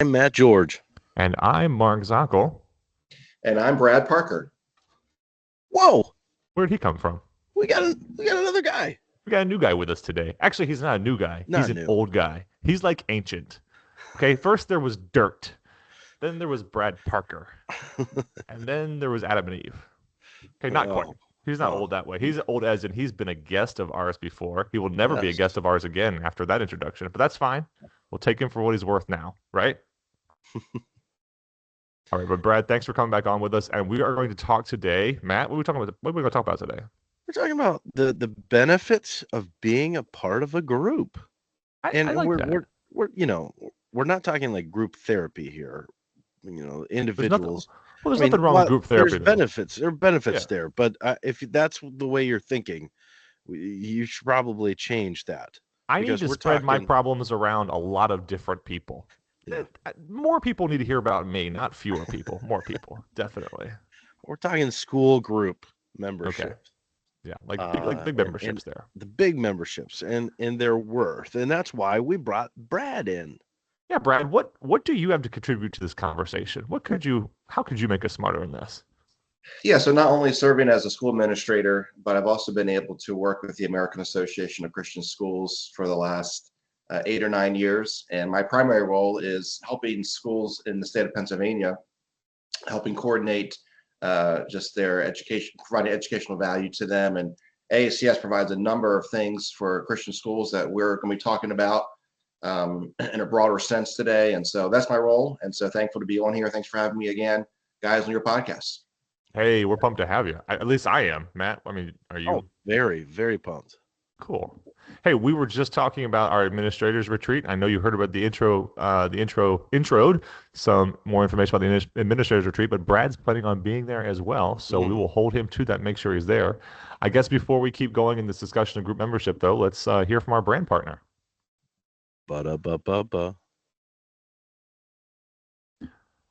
I'm Matt George. And I'm Mark Zockel. And I'm Brad Parker. Whoa, Where'd he come from? we got another guy. We got a new guy with us today. Actually, he's not a new guy. He's Not an new. old guy. He's like ancient. Okay, first there was Dirt. Then there was Brad Parker. And then there was Adam and Eve. Okay, not quite. Oh, He's not old that way. He's old as in he's been a guest of ours before. He will never be a yes. guest of ours again after that introduction, but that's fine. We'll take him for what he's worth now, right? All right, but Brad, thanks for coming back on with us. And we are going to talk today. Matt, what are we talking about? What are we going to talk about today? We're talking about the benefits of being a part of a group, I and like we're that. we're we're you know we're not talking like group therapy here. There's nothing. Individuals. Well, there's I mean, nothing wrong with while group there's therapy, though. benefits, there are benefits Yeah. there, but if that's the way you're thinking, you should probably change that I need because to we're spread my talking. problems around a lot of different people. Yeah, More people need to hear about me, not fewer people. More people, definitely. we're talking school group Okay. membership. Yeah, like big And memberships there. the big memberships and their worth, and that's why we brought Brad in. Yeah, Brad, what do you have to contribute to this conversation? How could you make us smarter in this? Yeah, so not only serving as a school administrator, but I've also been able to work with the American Association of Christian Schools for the last 8 or 9 years. And my primary role is helping schools in the state of Pennsylvania, helping coordinate just their education, providing educational value to them. And AACS provides a number of things for Christian schools that we're going to be talking about in a broader sense today. And so that's my role. And so thankful to be on here. Thanks for having me again, guys, on your podcast. Hey, we're pumped to have you. At least I am, Matt. I mean, are Oh, you? very, very pumped. Cool. Hey, we were just talking about our administrators retreat. I know you heard about introed some more information about the administrators retreat, but Brad's planning on being there as well, so we will hold him to that. Make sure he's there. I guess before we keep going in this discussion of group membership, though, let's hear from our brand partner. Ba-da-ba-ba-ba.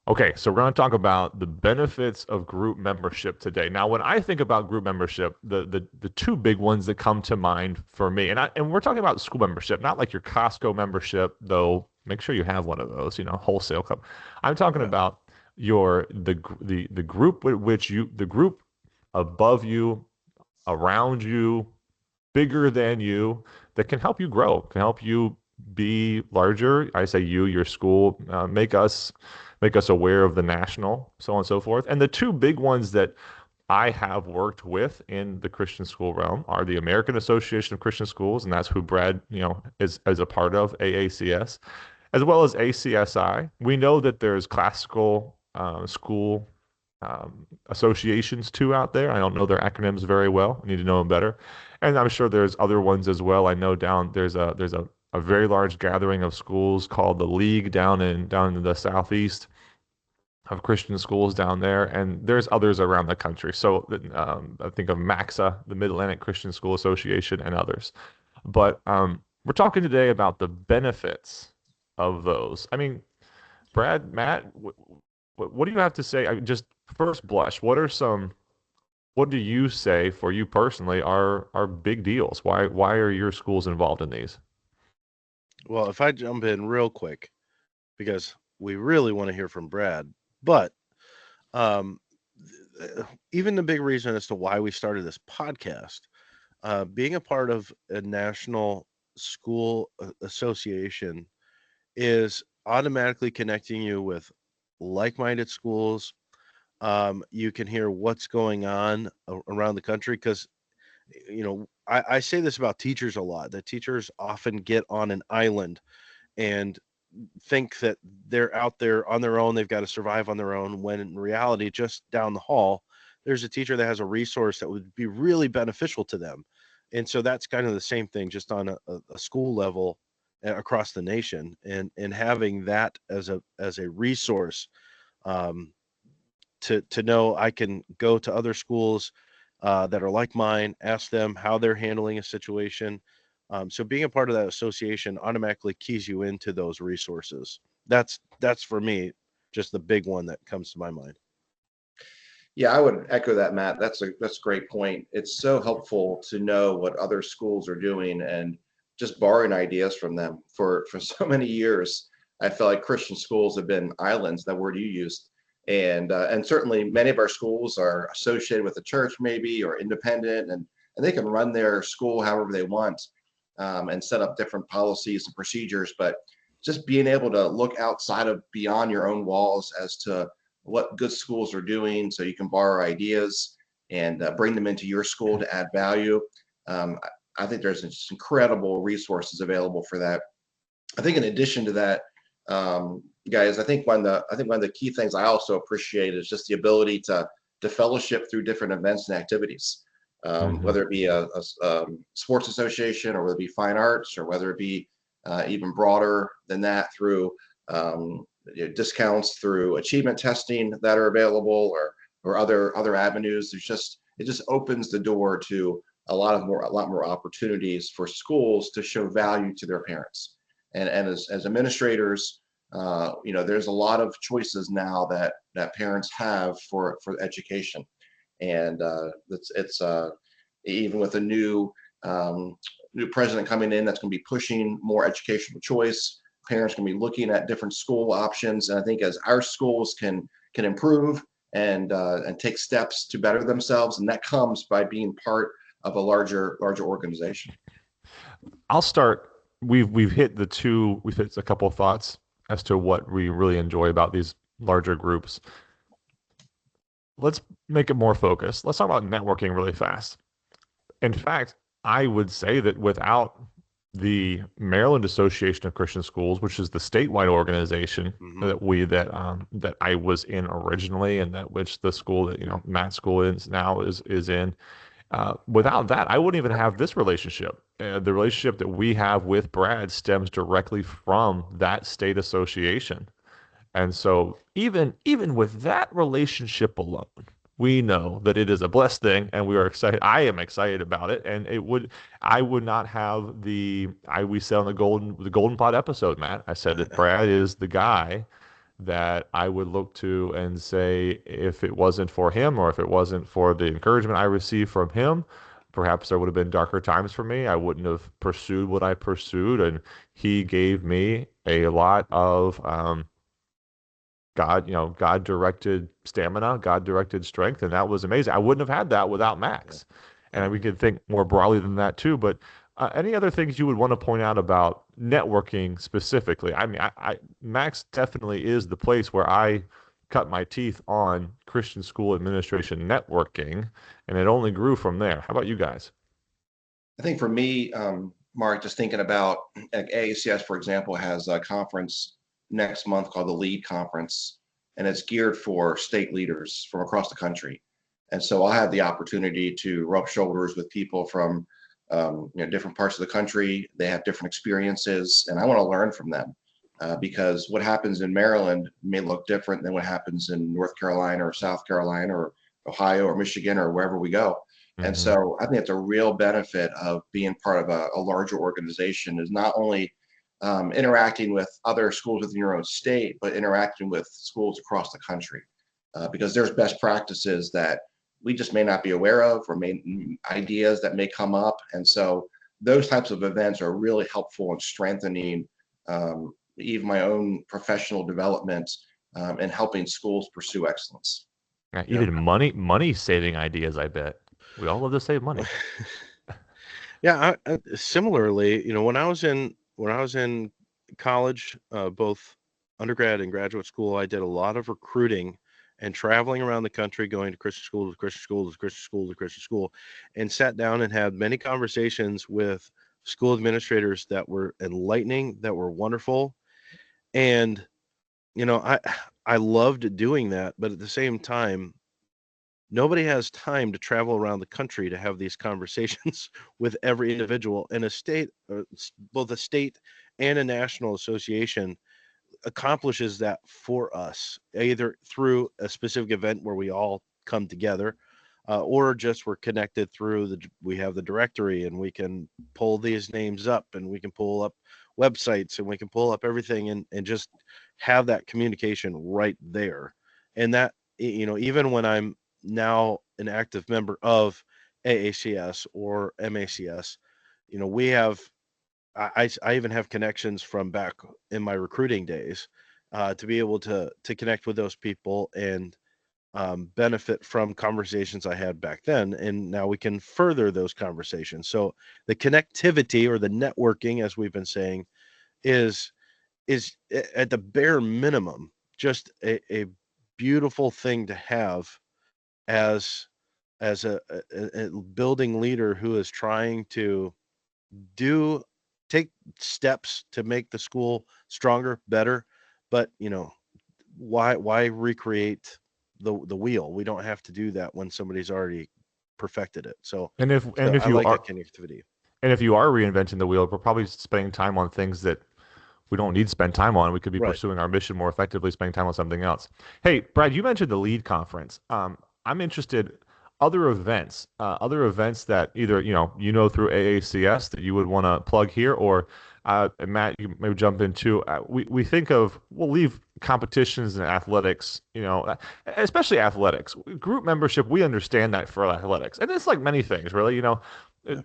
Okay, so we're going to talk about the benefits of group membership today. Now, when I think about group membership, the two big ones that come to mind for me, and we're talking about school membership, not like your Costco membership, though. Make sure you have one of those, wholesale club. I'm talking Yeah. about the group with which the group above you, around you, bigger than you, that can help you grow, can help you be larger. I say you, your school, make us aware of the national, so on and so forth. And the two big ones that I have worked with in the Christian school realm are the American Association of Christian Schools, and that's who Brad, is a part of, AACS, as well as ACSI. We know that there's classical school associations too out there. I don't know their acronyms very well. I need to know them better. And I'm sure there's other ones as well. I know there's a very large gathering of schools called the League down in the southeast of Christian schools down there, and there's others around the country. So I think of MAXA, the Mid Atlantic Christian School Association, and others. But we're talking today about the benefits of those. I mean, Brad, Matt, what do you have to say? Just first blush, what do you say for you personally are big deals? Why are your schools involved in these? Well, if I jump in real quick, because we really want to hear from Brad, but um, even the big reason as to why we started this podcast, being a part of a national school association is automatically connecting you with like-minded schools. You can hear what's going on around the country because I say this about teachers a lot, that teachers often get on an island and think that they're out there on their own, they've got to survive on their own, when in reality, just down the hall, there's a teacher that has a resource that would be really beneficial to them. And so that's kind of the same thing, just on a school level across the nation, and having that as a resource, um, to know I can go to other schools that are like mine, ask them how they're handling a situation. So being a part of that association automatically keys you into those resources. That's for me just the big one that comes to my mind. Yeah, I would echo that, Matt. That's a great point. It's so helpful to know what other schools are doing and just borrowing ideas from them for so many years. I feel like Christian schools have been islands, that word you used. And certainly many of our schools are associated with the church maybe, or independent, and they can run their school however they want, and set up different policies and procedures. But just being able to look outside of beyond your own walls as to what good schools are doing, so you can borrow ideas and bring them into your school to add value. Um, I think there's just incredible resources available for that. I think in addition to that, guys, I think one of the key things I also appreciate is just the ability to fellowship through different events and activities, whether it be a sports association, or whether it be fine arts, or whether it be even broader than that through discounts through achievement testing that are available, or other avenues. It just opens the door to a lot more opportunities for schools to show value to their parents. And as administrators, there's a lot of choices now that parents have for education. And it's even with a new president coming in, that's going to be pushing more educational choice. Parents can be looking at different school options. And I think as our schools can improve and take steps to better themselves, and that comes by being part of a larger organization. I'll start. We've hit a couple of thoughts as to what we really enjoy about these larger groups. Let's make it more focused. Let's talk about networking really fast. In fact, I would say that without the Maryland Association of Christian Schools, which is the statewide organization that I was in originally, and that which the school that Matt's school is now is in. Without that, I wouldn't even have this relationship. The relationship that we have with Brad stems directly from that state association. And so even with that relationship alone, we know that it is a blessed thing, and we are excited. I am excited about it. And I would not have we said on the Golden Pot episode, Matt, I said that Brad is the guy that I would look to and say, if it wasn't for him, or if it wasn't for the encouragement I received from him, perhaps there would have been darker times for me. I wouldn't have pursued what I pursued. And he gave me a lot of God-directed stamina, God-directed strength, and that was amazing. I wouldn't have had that without Max. And we could think more broadly than that too. But any other things you would want to point out about networking specifically? I mean, Max definitely is the place where I cut my teeth on Christian school administration networking, and it only grew from there. How about you guys? I think for me, Mark, just thinking about AACS, for example, has a conference next month called the LEAD Conference, and it's geared for state leaders from across the country. And so I had the opportunity to rub shoulders with people from different parts of the country. They have different experiences, and I want to learn from them, because what happens in Maryland may look different than what happens in North Carolina or South Carolina or Ohio or Michigan or wherever we go. And so I think it's a real benefit of being part of a larger organization, is not only interacting with other schools within your own state, but interacting with schools across the country, because there's best practices that we just may not be aware of, or ideas that may come up. And so those types of events are really helpful in strengthening even my own professional development, and helping schools pursue excellence. Yeah, even money saving ideas, I bet. We all love to save money. Yeah, similarly, when I was in college, both undergrad and graduate school, I did a lot of recruiting and traveling around the country, going to Christian school to Christian school to Christian school to Christian school, and sat down and had many conversations with school administrators that were enlightening, that were wonderful. And, I loved doing that, but at the same time, nobody has time to travel around the country to have these conversations with every individual. And both a state and a national association accomplishes that for us, either through a specific event where we all come together, or just we're connected through we have the directory, and we can pull these names up, and we can pull up websites, and we can pull up everything, and just have that communication right there. And that, even when I'm now an active member of AACS or MACS, we have I even have connections from back in my recruiting days to be able to connect with those people and benefit from conversations I had back then, and now we can further those conversations. So the connectivity or the networking, as we've been saying, is at the bare minimum just a beautiful thing to have as a building leader who is trying to do take steps to make the school stronger, better. But why recreate the wheel? We don't have to do that when somebody's already perfected it. So And if so if I you like are that connectivity. and if you are reinventing the wheel, we're probably spending time on things that we don't need to spend time on. We could be Right. pursuing our mission more effectively, spending time on something else. Hey, Brad, you mentioned the LEAD conference. I'm interested other events that either through AACS that you would want to plug here, or and Matt, you maybe jump into. We think of we'll leave competitions and athletics, especially athletics. Group membership, we understand that for athletics, and it's like many things, really.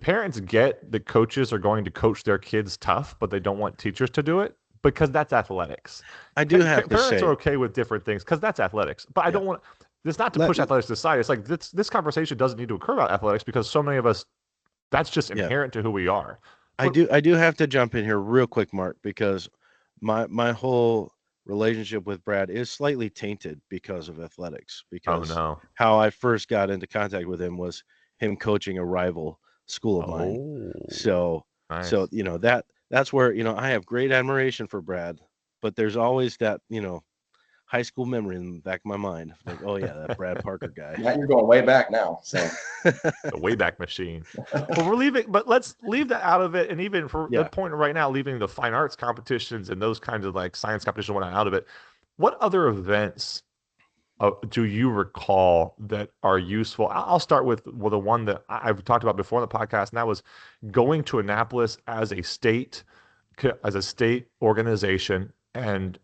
Parents get that coaches are going to coach their kids tough, but they don't want teachers to do it because that's athletics. I do have to Parents are say, okay with different things because that's athletics. But I yeah. don't want this not to Let, push athletics aside. It's like this conversation doesn't need to occur about athletics because so many of us, that's just yeah. inherent to who we are. I But do I do have to jump in here real quick, Mark, because my whole relationship with Brad is slightly tainted because of athletics, oh because no, how I first got into contact with him was him coaching a rival school of mine. oh, So so nice. that's where, I have great admiration for Brad, but there's always that, high school memory in the back of my mind. Like, oh yeah, that Brad Parker guy. Matt, you're going way back now. So The Wayback Machine. Well, we're leaving, but let's leave that out of it. And even for the Yeah. point right now, leaving the fine arts competitions and those kinds of like science competition whatnot out of it. What other events do you recall that are useful? I'll start with the one that I've talked about before in the podcast, and that was going to Annapolis as a state organization and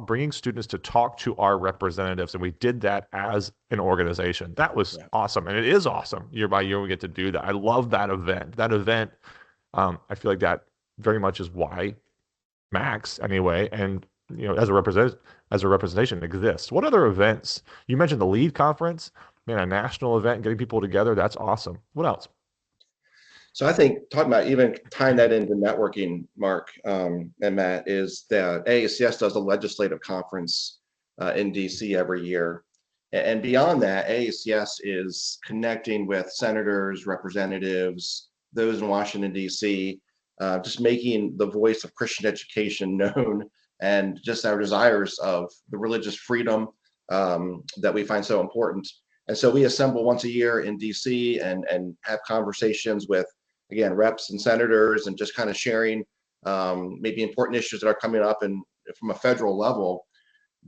bringing students to talk to our representatives, and we did that as an organization. That was Yeah. awesome, and it is awesome. Year by year, we get to do that. I love that event. I feel like that very much is why Max, anyway, and as a representation exists. What other events? You mentioned the LEAD conference, man, a national event, getting people together. That's awesome. What else? So I think talking about even tying that into networking, Mark and Matt, is that AACS does a legislative conference in DC every year. And beyond that, AACS is connecting with senators, representatives, those in Washington, DC, just making the voice of Christian education known and just our desires of the religious freedom that we find so important. And so we assemble once a year in DC and have conversations with, again, reps and senators, and just kind of sharing maybe important issues that are coming up and from a federal level,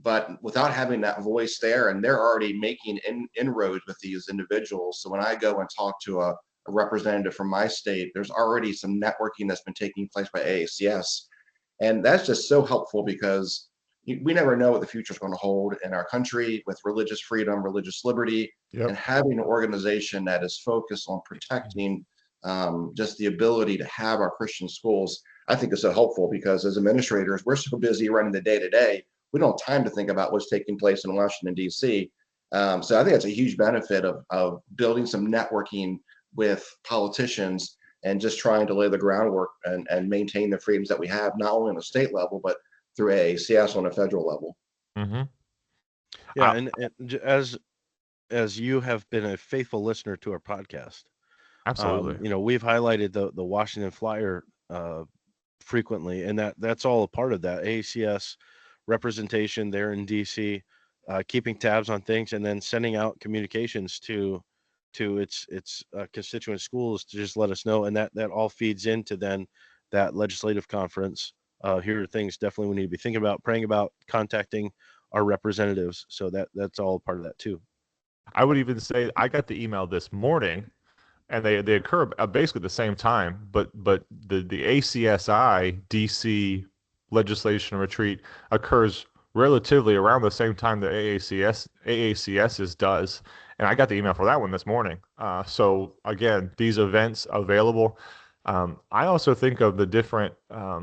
but without having that voice there. And they're already making inroads with these individuals. So when I go and talk to a representative from my state, there's already some networking that's been taking place by AACS. And that's just so helpful because we never know what the future is going to hold in our country with religious freedom, religious liberty, Yep. and having an organization that is focused on protecting just the ability to have our Christian schools, I think is so helpful because as administrators, we're so busy running the day to day, we don't have time to think about what's taking place in Washington, D.C. So I think that's a huge benefit of building some networking with politicians and just trying to lay the groundwork and maintain the freedoms that we have, not only on the state level, but through AACS on a federal level. Mm-hmm. Yeah, and as you have been a faithful listener to our podcast, Absolutely. we've highlighted the Washington Flyer frequently, and that's all a part of that ACS representation there in DC, keeping tabs on things, and then sending out communications to its constituent schools to just let us know, and that all feeds into then that legislative conference. Here are things definitely we need to be thinking about, praying about, contacting our representatives. So that's all part of that too. I would even say I got the email this morning, and they occur basically at the same time. But the ACSI DC legislation retreat occurs relatively around the same time that AACS's does, and I got the email for that one this morning. So again, these events available. I also think of the different uh,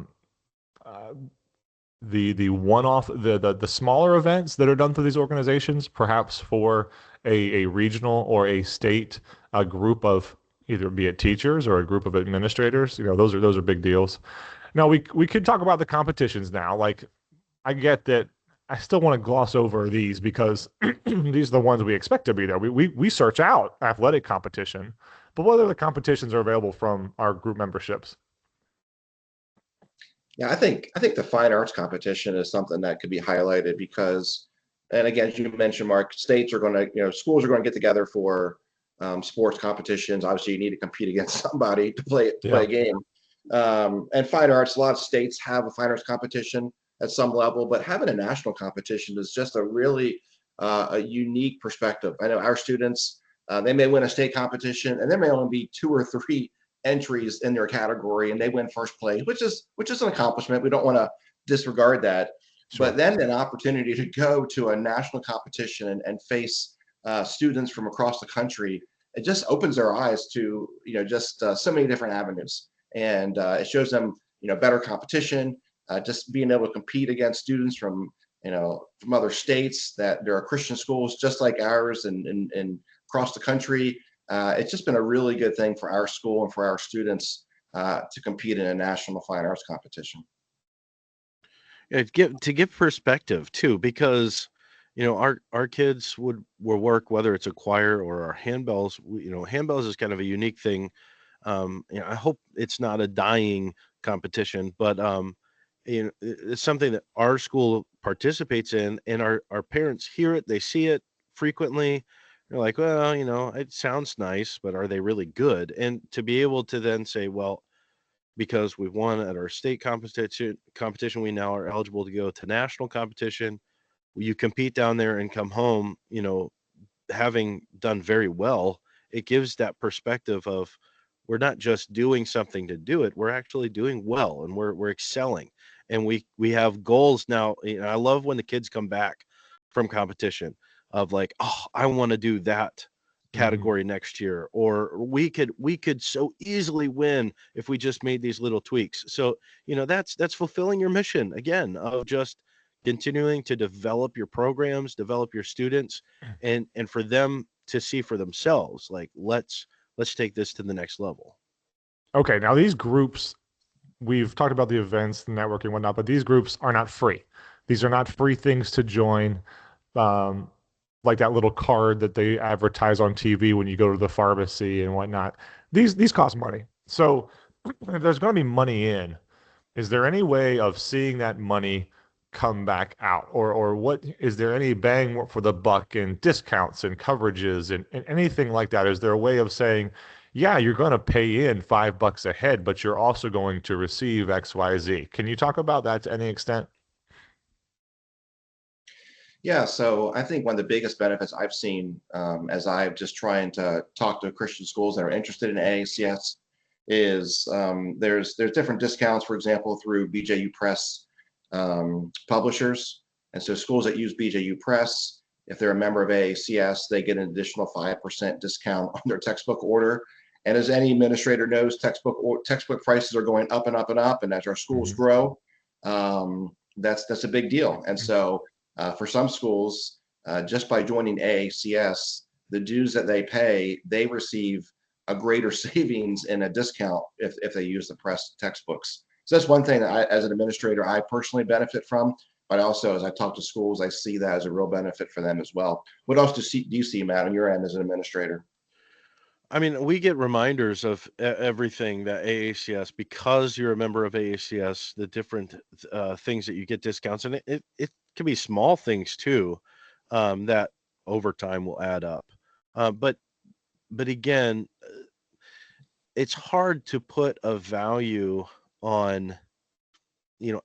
the one-off the smaller events that are done through these organizations, perhaps for a regional or a state group of either be it teachers or a group of administrators. Those are big deals. Now we could talk about the competitions now. Like I get that. I still want to gloss over these because these are the ones we expect to be there. We search out athletic competition, but what other competitions are available from our group memberships? Yeah, I think the fine arts competition is something that could be highlighted because, and again, as you mentioned, Mark, states are going to, schools are going to get together for sports competitions. Obviously, you need to compete against somebody to play Yeah. a game. And fine arts, a lot of states have a fine arts competition at some level, but having a national competition is just a really a unique perspective. I know our students, they may win a state competition, and there may only be two or three entries in their category, and they win first place, which is an accomplishment. We don't want to disregard that. Sure. But then an opportunity to go to a national competition and face students from across the country, it just opens their eyes to just so many different avenues, and it shows them better competition, just being able to compete against students from other states that there are Christian schools just like ours and across the country. It's just been a really good thing for our school and for our students to compete in a national fine arts competition. To give perspective too, because our kids will work, whether it's a choir or our handbells. Handbells is kind of a unique thing. I hope it's not a dying competition, but it's something that our school participates in, and our parents hear it, they see it frequently. They're like, well, it sounds nice, but are they really good? And to be able to then say, well, because we won at our state competition, we now are eligible to go to national competition. You compete down there and come home, having done very well. It gives that perspective of, we're not just doing something to do it, we're actually doing well, and we're excelling, and we have goals now. I love when the kids come back from competition of like, oh, I want to do that Hmm. category next year, or we could so easily win if we just made these little tweaks. So that's fulfilling your mission again of just continuing to develop your programs, develop your students, and for them to see for themselves, like, let's take this to the next level. Okay, now these groups, we've talked about the events, the networking, whatnot, but these groups are not free. These are not free things to join. Um, like that little card that they advertise on TV when you go to the pharmacy and whatnot. These cost money. So if there's going to be money in, is there any way of seeing that money come back out? Or what is there any bang for the buck and discounts and coverages and anything like that? Is there a way of saying, yeah, you're going to pay in $5 a head, but you're also going to receive XYZ? Can you talk about that to any extent? Yeah, so I think one of the biggest benefits I've seen as I'm just trying to talk to Christian schools that are interested in AACS is there's different discounts, for example, through BJU Press publishers. And so schools that use BJU Press, if they're a member of AACS, they get an additional 5% discount on their textbook order. And as any administrator knows, textbook prices are going up and up and up. And as our schools Mhm. grow, that's a big deal. And so for some schools, just by joining AACS, the dues that they pay, they receive a greater savings and a discount if they use the press textbooks. So that's one thing that as an administrator, I personally benefit from. But also, as I talk to schools, I see that as a real benefit for them as well. What else do you see, Matt, on your end as an administrator? I mean, we get reminders of everything that AACS, because you're a member of AACS, the different things that you get discounts, and it can be small things too, that over time will add up. But again, it's hard to put a value on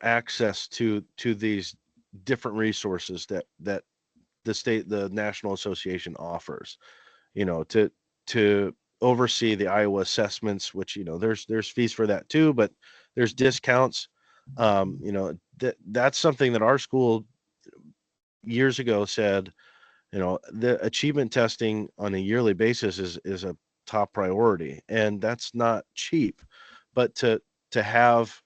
access to these different resources that the National Association offers. To oversee the Iowa assessments, which there's fees for that too, but there's discounts. That's something that our school years ago said, the achievement testing on a yearly basis is a top priority, and that's not cheap. but to have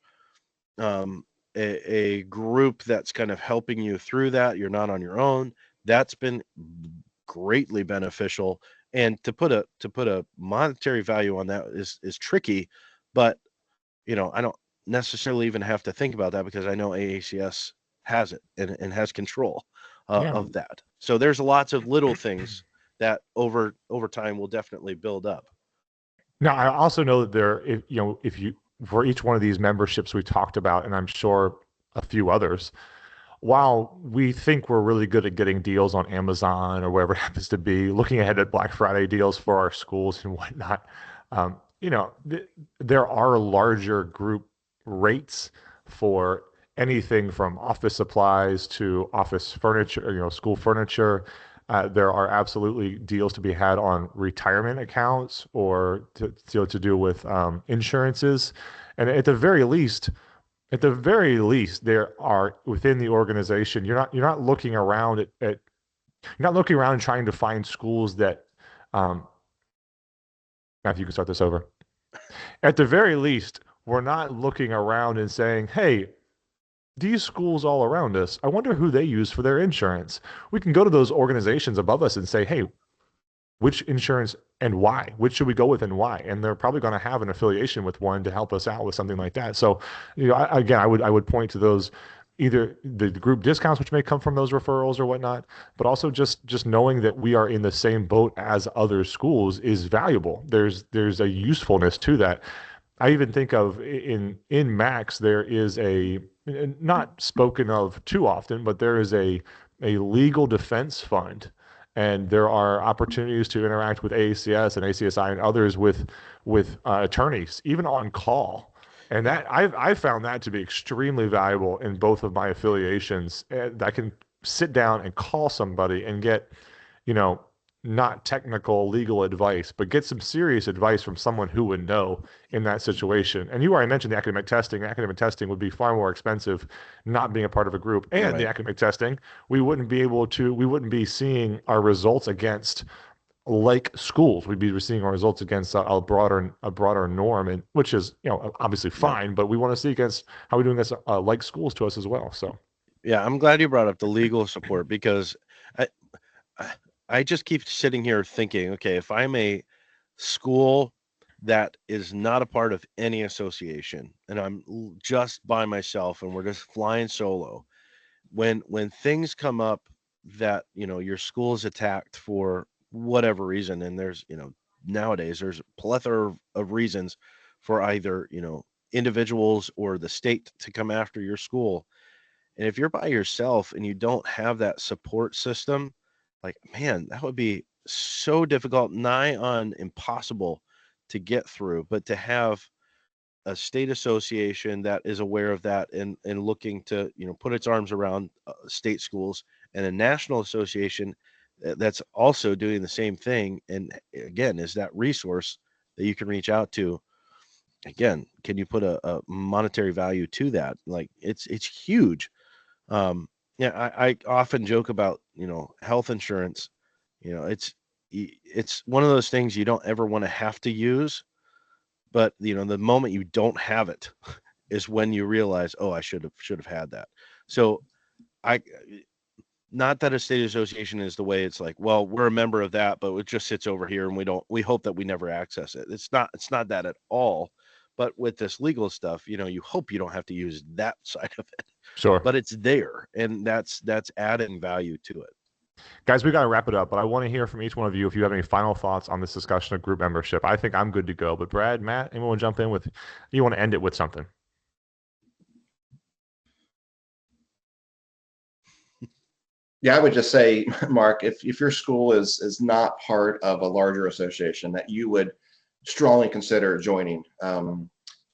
a group that's kind of helping you through that, you're not on your own. That's been greatly beneficial. And to put a monetary value on that is tricky, but I don't necessarily even have to think about that because I know AACS has it and has control Yeah. of that. So there's lots of little things that over time will definitely build up. Now, I also know that if you for each one of these memberships we talked about, and I'm sure a few others, while we think we're really good at getting deals on Amazon or wherever it happens to be, looking ahead at Black Friday deals for our schools and whatnot, there are larger group rates for anything from office supplies to office furniture, school furniture. There are absolutely deals to be had on retirement accounts or to do with insurances. And at the very least, there are within the organization. You're not looking around you're not looking around and trying to find schools that. Matthew, you can start this over. At the very least, we're not looking around and saying, "Hey, these schools all around us, I wonder who they use for their insurance." We can go to those organizations above us and say, "Hey, which insurance and why? Which should we go with and why?" And they're probably going to have an affiliation with one to help us out with something like that. So, I would point to those, either the group discounts, which may come from those referrals or whatnot, but also just knowing that we are in the same boat as other schools is valuable. There's a usefulness to that. I even think of in Max, there is not spoken of too often, but there is a legal defense fund, and there are opportunities to interact with AACS and ACSI and others with attorneys, even on call. And that I've found that to be extremely valuable in both of my affiliations. I can sit down and call somebody and get, you know, not technical legal advice, but get some serious advice from someone who would know in that situation. And you already mentioned the academic testing. Academic testing would be far more expensive not being a part of a group. And the Right. academic testing, we wouldn't be seeing our results against like schools. We'd be seeing our results against a broader norm, and which is, obviously Yeah. fine, but we want to see against how we're doing this like schools to us as well. So Yeah, I'm glad you brought up the legal support because I I I just keep sitting here thinking, okay, if I'm a school that is not a part of any association and I'm just by myself and we're just flying solo, when things come up that, your school is attacked for whatever reason, and there's, nowadays there's a plethora of reasons for either, individuals or the state to come after your school. And if you're by yourself and you don't have that support system, like, man, that would be so difficult, nigh on impossible to get through. But to have a state association that is aware of that and looking to, put its arms around state schools, and a national association that's also doing the same thing, and again, is that resource that you can reach out to. Again, can you put a monetary value to that? Like, it's huge. Yeah, I often joke about, health insurance. It's one of those things you don't ever want to have to use, but the moment you don't have it is when you realize, oh, I should have had that. So I not that a state association is the way it's like, well, we're a member of that, but it just sits over here and we hope that we never access it. It's not that at all. But with this legal stuff, you hope you don't have to use that side of it, sure. but it's there, and that's adding value to it. Guys, we got to wrap it up, but I want to hear from each one of you if you have any final thoughts on this discussion of group membership. I think I'm good to go, but Brad, Matt, anyone jump in with, you want to end it with something? Yeah, I would just say, Mark, if your school is not part of a larger association, that you would strongly consider joining.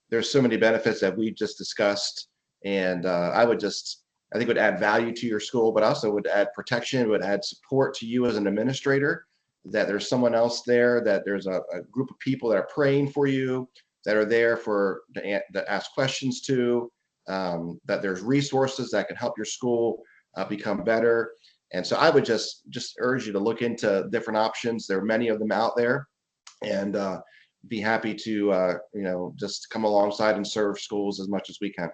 There's so many benefits that we just discussed, and I think it would add value to your school, but also would add protection, it would add support to you as an administrator, that there's someone else there, that there's a group of people that are praying for you, that are there to ask questions to, that there's resources that can help your school become better. And so I would just urge you to look into different options. There are many of them out there, and be happy to just come alongside and serve schools as much as we can.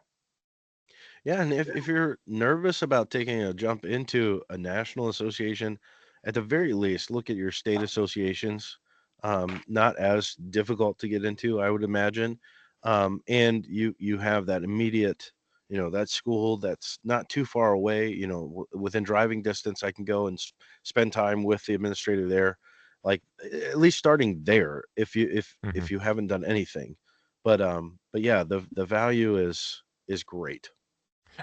Yeah, and if you're nervous about taking a jump into a national association, at the very least, look at your state associations. Not as difficult to get into, I would imagine. And you have that immediate, that school that's not too far away. Within driving distance, I can go and spend time with the administrator there. Like at least starting there, if you haven't done anything. But yeah, the value is great.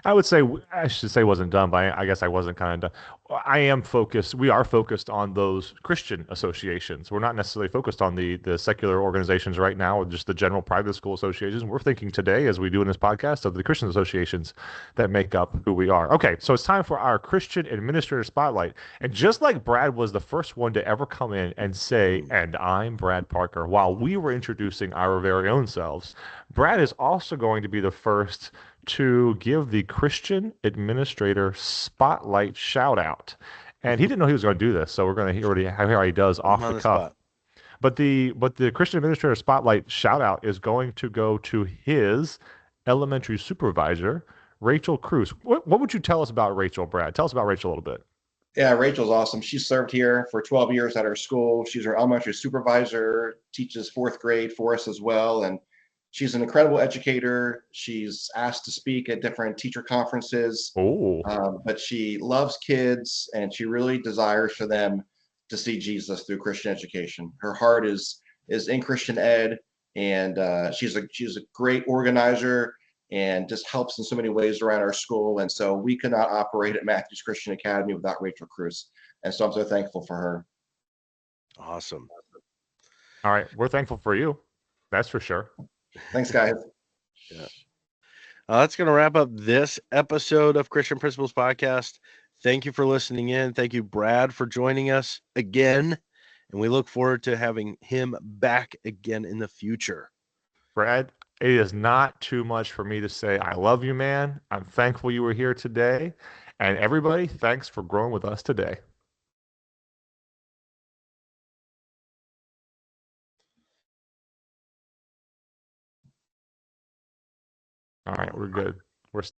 I would say I should say wasn't done, but I guess I wasn't kind of done. I am focused. We are focused on those Christian associations. We're not necessarily focused on the secular organizations right now, or just the general private school associations. We're thinking today, as we do in this podcast, of the Christian associations that make up who we are. Okay, so it's time for our Christian Administrator Spotlight. And just like Brad was the first one to ever come in and say, "And I'm Brad Parker," while we were introducing our very own selves, Brad is also going to be the first to give the Christian Administrator Spotlight shout out. And he didn't know he was going to do this, so we're going to hear how he does I'm off on the the cuff. spot. But the Christian Administrator Spotlight shout out is going to go to his elementary supervisor, Rachel Cruz. What would you tell us about Rachel, Brad? Tell us about Rachel a little bit. Yeah, Rachel's awesome. She served here for 12 years at our school. She's our elementary supervisor, teaches fourth grade for us as well. And she's an incredible educator. She's asked to speak at different teacher conferences, Oh, but she loves kids and she really desires for them to see Jesus through Christian education. Her heart is in Christian ed, and she's a great organizer and just helps in so many ways around our school. And so we could not operate at Matthews Christian Academy without Rachel Cruz. And so I'm so thankful for her. Awesome. all right. We're thankful for you. That's for sure. Thanks, guys. Yeah. That's going to wrap up this episode of Christian Principles Podcast. Thank you for listening in. Thank you, Brad, for joining us again. And we look forward to having him back again in the future. Brad, it is not too much for me to say, I love you, man. I'm thankful you were here today. And everybody, thanks for growing with us today. All right, we're good.